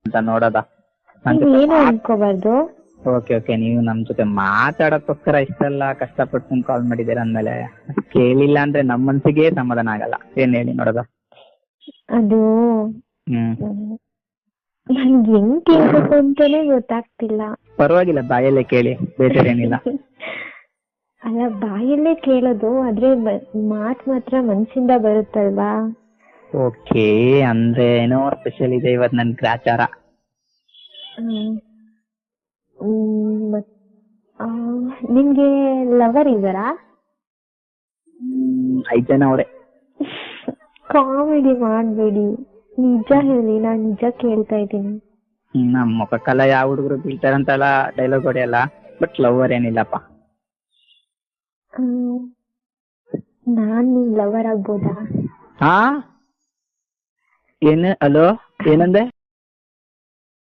ಅಂತ ನೋಡೋದ. ಏನು ಅನ್ಕೋಬಾರ್ದು. ಓಕೆ ಓಕೆ, ನೀವು ನಮ್ ಜೊತೆ ಮಾತಾಡಕ್ಕೋಸ್ಕರ ಇಷ್ಟೆಲ್ಲ ಕಷ್ಟಪಟ್ಟು ಕಾಲ್ ಮಾಡಿದ್ದೀರ ಅಂದ್ಮೇಲೆ ಕೇಳಿಲ್ಲ ಅಂದ್ರೆ ನಮ್ಮ ಮನ್ಸಿಗೆ ಸಮಾಧಾನ ಆಗಲ್ಲ. ಏನ್ ಹೇಳಿ ನೋಡೋದ. ಅದು ನನ್ಗೆ ಹೆಂಗ್ ಕೇಳ್ಬೇಕು ಅಂತಾನೆ ಗೊತ್ತಾಗ್ತಿಲ್ಲ. ಪರವಾಗಿಲ್ಲ, ಬಾಯಲ್ಲೇ ಕೇಳಿ, ಬೇಜಾರೇನಿಲ್ಲ. ಅಲ್ಲ, ಬಾಯಲ್ಲೇ ಕೇಳೋದು, ಆದ್ರೆ ಮಾತ್ ಮಾತ್ರ ಮನ್ಸಿಂದ ಬರುತ್ತಲ್ವಾ. ಓಕೆ, ಅಂದ್ರೆ ಏನೋ ಸ್ಪೆಷಲ್ ಇದೆ ಇವತ್ ನನ್ ಗ್ರಾಚಾರ. ನಿಮ್ಗೆ ಲವರ್ ಇದಾರಾ? 5 ಜನ ಅವ್ರೆ. ಕಾಮಿಡಿ ಮಾಡ್ಬೇಡಿ, ನಿಜ ಹೇಳಿ, ನಾನ್ ನಿಜ ಕೇಳ್ತಾ ಇದ್ದೀನಿ. ನಮ್ಮ ಮುಖಕ್ಕೆಲ್ಲ ಯಾವ ಹುಡುಗರು ಬೀಳ್ತಾರಂತಲ್ಲ ಡೈಲಾಗ್ ಹೊಡೆಯಲ್ಲ, ಬಟ್ ಲವರ್ ಏನಿಲ್ಲಪ್ಪ. ನಾನ್ ನಿಮ್ ಲವರ್ ಆಗ್ಬೋದಾ? ಹಾ ಏನು? ಹಲೋ, ಏನಂದೆ?